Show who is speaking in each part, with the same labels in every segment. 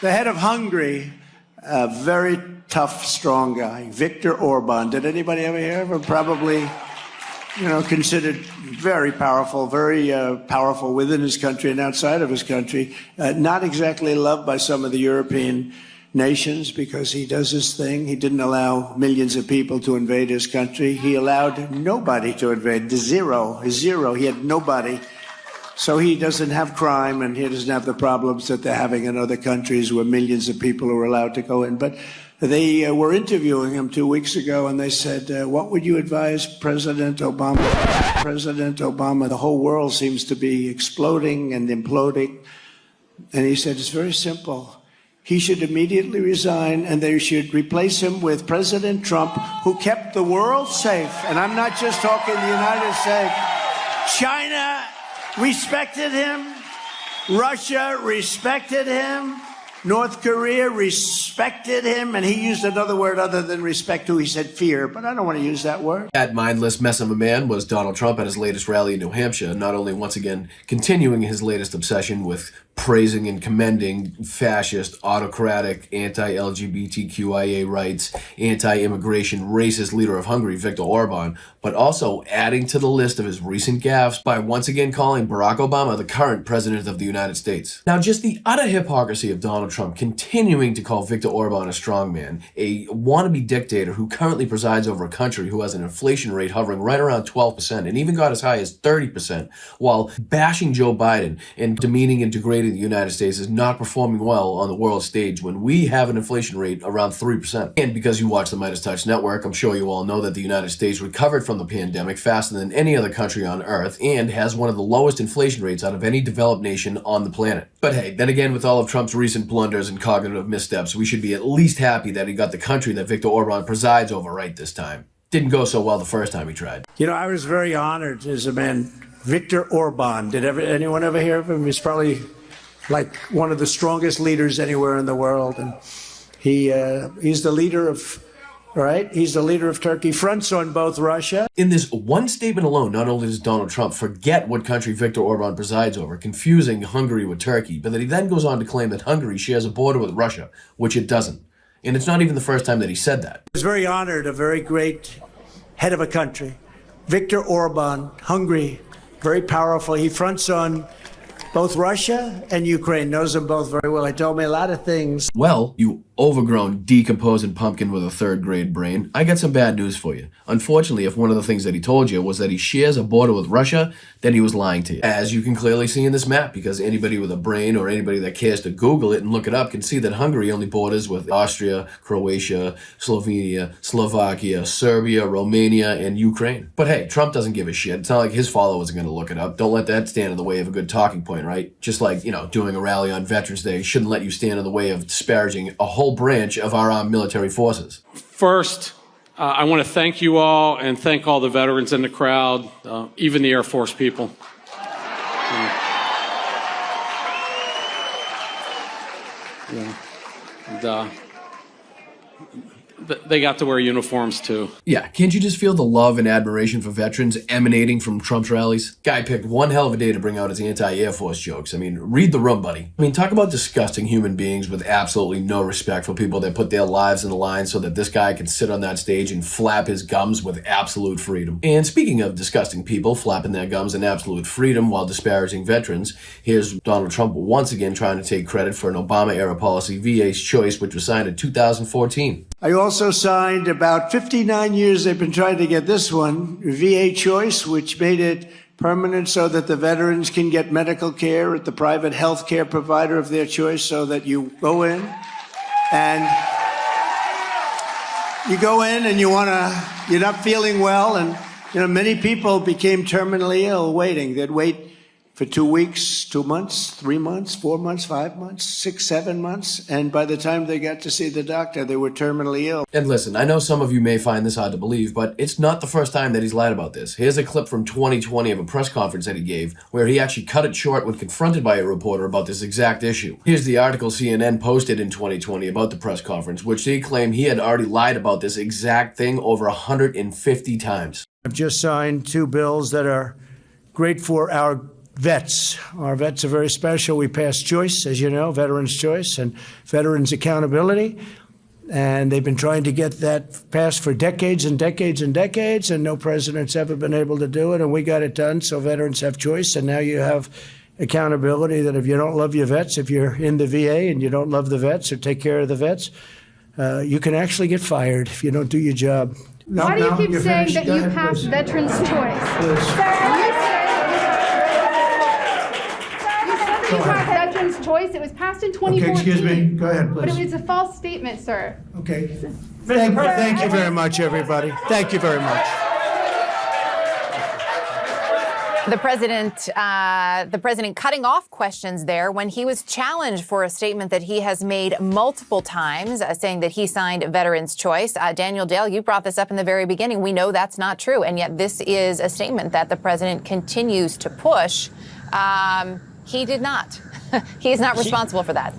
Speaker 1: The head of Hungary, a very tough, strong guy, Viktor Orban. Did anybody ever hear of him? Probably, considered very powerful within his country and outside of his country. Not exactly loved by some of the European nations because he does his thing. He didn't allow millions of people to invade his country. He allowed nobody to invade. Zero. He had nobody. So he doesn't have crime and he doesn't have the problems that they're having in other countries where millions of people are allowed to go in. But they were interviewing him 2 weeks ago and they said, what would you advise President Obama? President Obama, the whole world seems to be exploding and imploding. And he said, it's very simple. He should immediately resign and they should replace him with President Trump, who kept the world safe. And I'm not just talking the United States. China respected him. Russia respected him. North Korea respected him, and he used another word other than respect too. He said fear, but I don't want to use that word.
Speaker 2: That mindless mess of a man was Donald Trump at his latest rally in New Hampshire, not only once again continuing his latest obsession with praising and commending fascist, autocratic, anti-LGBTQIA rights, anti-immigration, racist leader of Hungary, Viktor Orban, but also adding to the list of his recent gaffes by once again calling Barack Obama the current president of the United States. Now, just the utter hypocrisy of Donald Trump continuing to call Viktor Orban a strongman, a wannabe dictator who currently presides over a country who has an inflation rate hovering right around 12% and even got as high as 30%, while bashing Joe Biden and demeaning and degrading the United States is not performing well on the world stage when we have an inflation rate around 3%. And because you watch the MeidasTouch network, I'm sure you all know that the United States recovered from the pandemic faster than any other country on earth and has one of the lowest inflation rates out of any developed nation on the planet. But hey, then again, with all of Trump's recent blunders and cognitive missteps, we should be at least happy that he got the country that Viktor Orban presides over right this time. Didn't go so well the first time he tried.
Speaker 1: I was very honored as a man. Viktor Orban, anyone ever hear of him? He's probably like one of the strongest leaders anywhere in the world. And he's the leader of, right? He's the leader of Turkey, fronts on both Russia.
Speaker 2: In this one statement alone, not only does Donald Trump forget what country Viktor Orban presides over, confusing Hungary with Turkey, but that he then goes on to claim that Hungary shares a border with Russia, which it doesn't. And it's not even the first time that he said that.
Speaker 1: I was very honored, a very great head of a country, Viktor Orban, Hungary, very powerful. He fronts on both Russia and Ukraine, knows them both very well. He told me a lot of things.
Speaker 2: Well, you overgrown, decomposing pumpkin with a third-grade brain, I got some bad news for you. Unfortunately, if one of the things that he told you was that he shares a border with Russia, then he was lying to you. As you can clearly see in this map, because anybody with a brain or anybody that cares to Google it and look it up can see that Hungary only borders with Austria, Croatia, Slovenia, Slovakia, Serbia, Romania, and Ukraine. But hey, Trump doesn't give a shit. It's not like his followers are going to look it up. Don't let that stand in the way of a good talking point, right? Just like, doing a rally on Veterans Day shouldn't let you stand in the way of disparaging a whole branch of our armed military forces.
Speaker 3: First, I want to thank you all and thank all the veterans in the crowd, even the Air Force people. They got to wear uniforms too.
Speaker 2: Yeah, can't you just feel the love and admiration for veterans emanating from Trump's rallies? Guy picked one hell of a day to bring out his anti-Air Force jokes. Read the room, buddy. Talk about disgusting human beings with absolutely no respect for people that put their lives in the line so that this guy can sit on that stage and flap his gums with absolute freedom. And speaking of disgusting people flapping their gums in absolute freedom while disparaging veterans, here's Donald Trump once again trying to take credit for an Obama-era policy, VA's Choice, which was signed in 2014.
Speaker 1: I also signed, about 59 years they've been trying to get this one, VA Choice, which made it permanent so that the veterans can get medical care at the private health care provider of their choice, so that you go in and you're not feeling well. And, many people became terminally ill waiting. They'd wait for 2 weeks, 2 months, 3 months, 4 months, 5 months, 6, 7 months. And by the time they got to see the doctor, they were terminally ill.
Speaker 2: And listen, I know some of you may find this hard to believe, but it's not the first time that he's lied about this. Here's a clip from 2020 of a press conference that he gave, where he actually cut it short when confronted by a reporter about this exact issue. Here's the article CNN posted in 2020 about the press conference, which they claim he had already lied about this exact thing over 150 times.
Speaker 1: I've just signed 2 bills that are great for our vets. Our vets are very special. We passed choice, as you know, Veterans Choice and Veterans Accountability. And they've been trying to get that passed for decades and decades and decades, and no president's ever been able to do it, and we got it done, so veterans have choice, and now you have accountability that if you don't love your vets, if you're in the VA and you don't love the vets or take care of the vets, you can actually get fired if you don't do your job.
Speaker 4: Why do you keep saying that you passed Veterans Choice? You passed Veterans Choice. It was passed in 2014.
Speaker 1: Okay, excuse me. Go ahead, please.
Speaker 4: But it was a false statement, sir.
Speaker 1: Okay. Thank you very much, everybody. Thank you very much.
Speaker 5: The president cutting off questions there when he was challenged for a statement that he has made multiple times, saying that he signed Veterans Choice. Daniel Dale, you brought this up in the very beginning. We know that's not true, and yet this is a statement that the president continues to push. He did not. He is not responsible for that.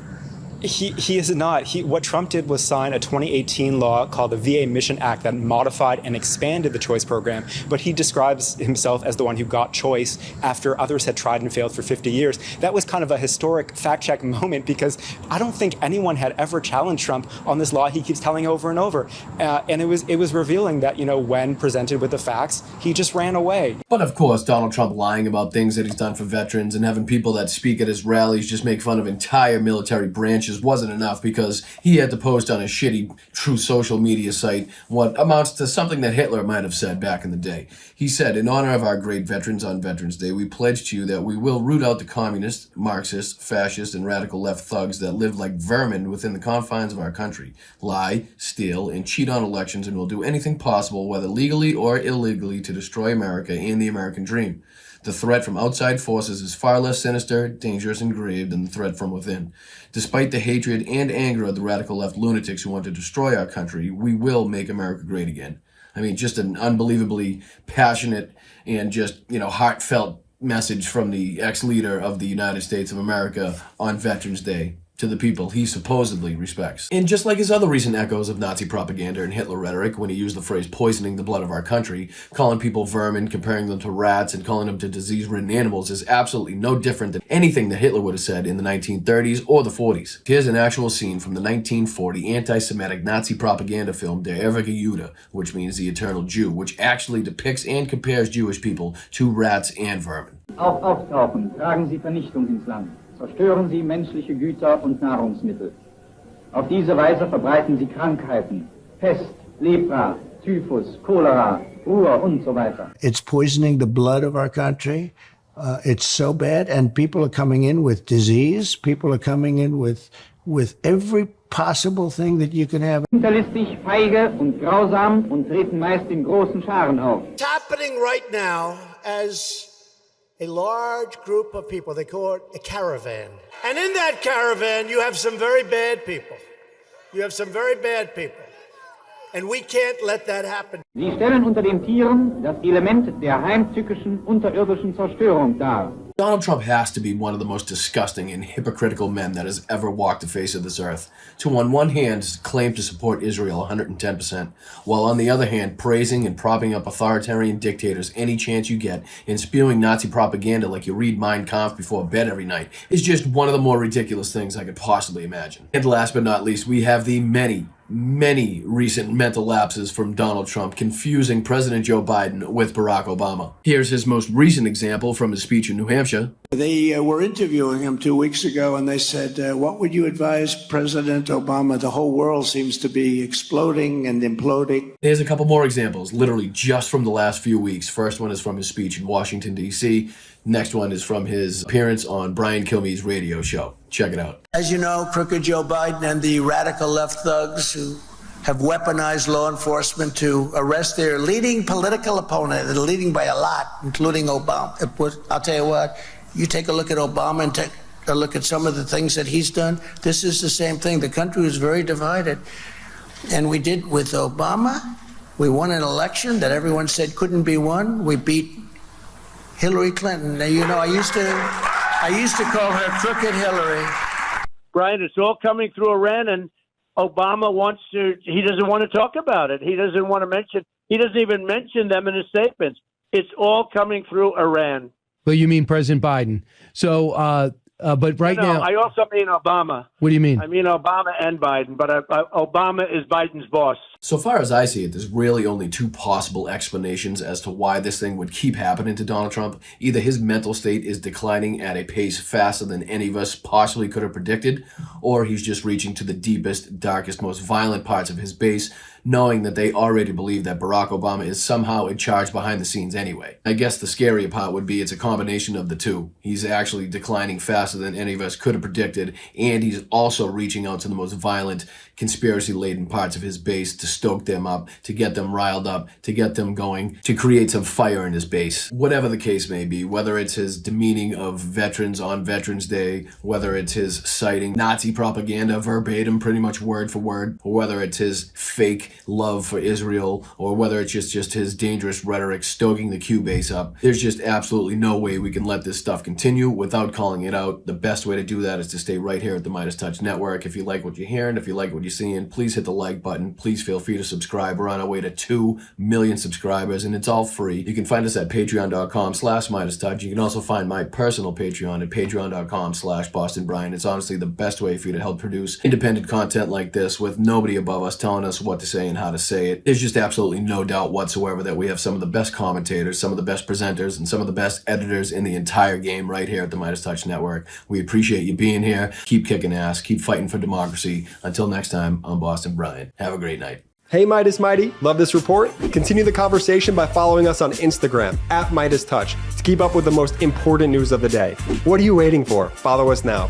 Speaker 6: He is not. What Trump did was sign a 2018 law called the VA Mission Act that modified and expanded the choice program. But he describes himself as the one who got choice after others had tried and failed for 50 years. That was kind of a historic fact check moment because I don't think anyone had ever challenged Trump on this law he keeps telling over and over. And it was revealing that, when presented with the facts, he just ran away.
Speaker 2: But of course, Donald Trump lying about things that he's done for veterans and having people that speak at his rallies just make fun of entire military branches wasn't enough because he had to post on a shitty True social media site what amounts to something that Hitler might have said back in the day. He said, "In honor of our great veterans on Veterans Day, we pledge to you that we will root out the communists, Marxists, fascists, and radical left thugs that live like vermin within the confines of our country, lie, steal, and cheat on elections, and will do anything possible, whether legally or illegally, to destroy America and the American dream. The threat from outside forces is far less sinister, dangerous, and grave than the threat from within. Despite the hatred and anger of the radical left lunatics who want to destroy our country, we will make America great again." I mean, just an unbelievably passionate and just, heartfelt message from the ex-leader of the United States of America on Veterans Day to the people he supposedly respects. And just like his other recent echoes of Nazi propaganda and Hitler rhetoric, when he used the phrase poisoning the blood of our country, calling people vermin, comparing them to rats, and calling them to disease-ridden animals is absolutely no different than anything that Hitler would have said in the 1930s or the 40s. Here's an actual scene from the 1940 anti-Semitic Nazi propaganda film Der ewige Jude, which means the eternal Jew, which actually depicts and compares Jewish people to rats and vermin.
Speaker 7: Auf Auftauchen tragen Sie Vernichtung ins Land. Zerstören Sie menschliche Güter und Nahrungsmittel. Auf diese Weise verbreiten Sie Krankheiten, Pest, Lepra, Typhus, Cholera, Ruhr und so weiter.
Speaker 1: It's poisoning the blood of our country. It's so bad, and people are coming in with disease. People are coming in with every possible thing that you can have.
Speaker 7: Hinterlistig, feige und grausam und treten meist in großen Scharen auf.
Speaker 1: It's happening right now as a large group of people, they call it a caravan. And in that caravan, you have some very bad people. You have some very bad people. And we can't let that happen.
Speaker 7: Sie stellen unter den Tieren das Element der heimtückischen unterirdischen Zerstörung dar.
Speaker 2: Donald Trump has to be one of the most disgusting and hypocritical men that has ever walked the face of this earth. To on one hand claim to support Israel 110%, while on the other hand praising and propping up authoritarian dictators any chance you get and spewing Nazi propaganda like you read Mein Kampf before bed every night is just one of the more ridiculous things I could possibly imagine. And last but not least, we have the many recent mental lapses from Donald Trump confusing President Joe Biden with Barack Obama. Here's his most recent example from his speech in New Hampshire.
Speaker 1: They were interviewing him 2 weeks ago, and they said, what would you advise President Obama? The whole world seems to be exploding and imploding.
Speaker 2: Here's a couple more examples, literally just from the last few weeks. First one is from his speech in Washington, D.C. Next one is from his appearance on Brian Kilmeade's radio show. Check it out.
Speaker 1: As you know, crooked Joe Biden and the radical left thugs who have weaponized law enforcement to arrest their leading political opponent, and leading by a lot, including Obama. I'll tell you what, you take a look at Obama and take a look at some of the things that he's done. This is the same thing. The country was very divided. And we did with Obama. We won an election that everyone said couldn't be won. We beat Hillary Clinton. Now, you know, I used to call her Crooked Hillary.
Speaker 8: Brian, it's all coming through Iran, and Obama he doesn't want to talk about it. He doesn't even mention them in his statements. It's all coming through Iran.
Speaker 9: Well, you mean President Biden. So, but right
Speaker 8: No,
Speaker 9: now,
Speaker 8: I also mean Obama.
Speaker 9: what do you mean?
Speaker 8: I mean Obama and Biden, but Obama is Biden's boss.
Speaker 2: So far as I see it, there's really only two possible explanations as to why this thing would keep happening to Donald Trump. Either his mental state is declining at a pace faster than any of us possibly could have predicted, or he's just reaching to the deepest, darkest, most violent parts of his base, knowing that they already believe that Barack Obama is somehow in charge behind the scenes anyway. I guess the scarier part would be it's a combination of the two. He's actually declining faster than any of us could have predicted, and he's also reaching out to the most violent, conspiracy-laden parts of his base to stoke them up, to get them riled up, to get them going, to create some fire in his base. Whatever the case may be, whether it's his demeaning of veterans on Veterans Day, whether it's his citing Nazi propaganda verbatim, pretty much word for word, or whether it's his fake love for Israel, or whether it's just his dangerous rhetoric stoking the Q base up, there's just absolutely no way we can let this stuff continue without calling it out. The best way to do that is to stay right here at the MeidasTouch Network. If you like what you're hearing, if you like what you're seeing, please hit the like button. Please feel free to subscribe. We're on our way to 2 million subscribers, and it's all free. You can find us at patreon.com/MeidasTouch. You can also find my personal Patreon at patreon.com/BostonBrian. It's honestly the best way for you to help produce independent content like this with nobody above us telling us what to say and how to say it. There's just absolutely no doubt whatsoever that we have some of the best commentators, some of the best presenters, and some of the best editors in the entire game right here at the MeidasTouch Network. We appreciate you being here. Keep kicking ass. Keep fighting for democracy. Until next time, I'm Boston Brian. Have a great night.
Speaker 10: Hey Meidas Mighty, love this report? Continue the conversation by following us on Instagram at MeidasTouch to keep up with the most important news of the day. What are you waiting for? Follow us now.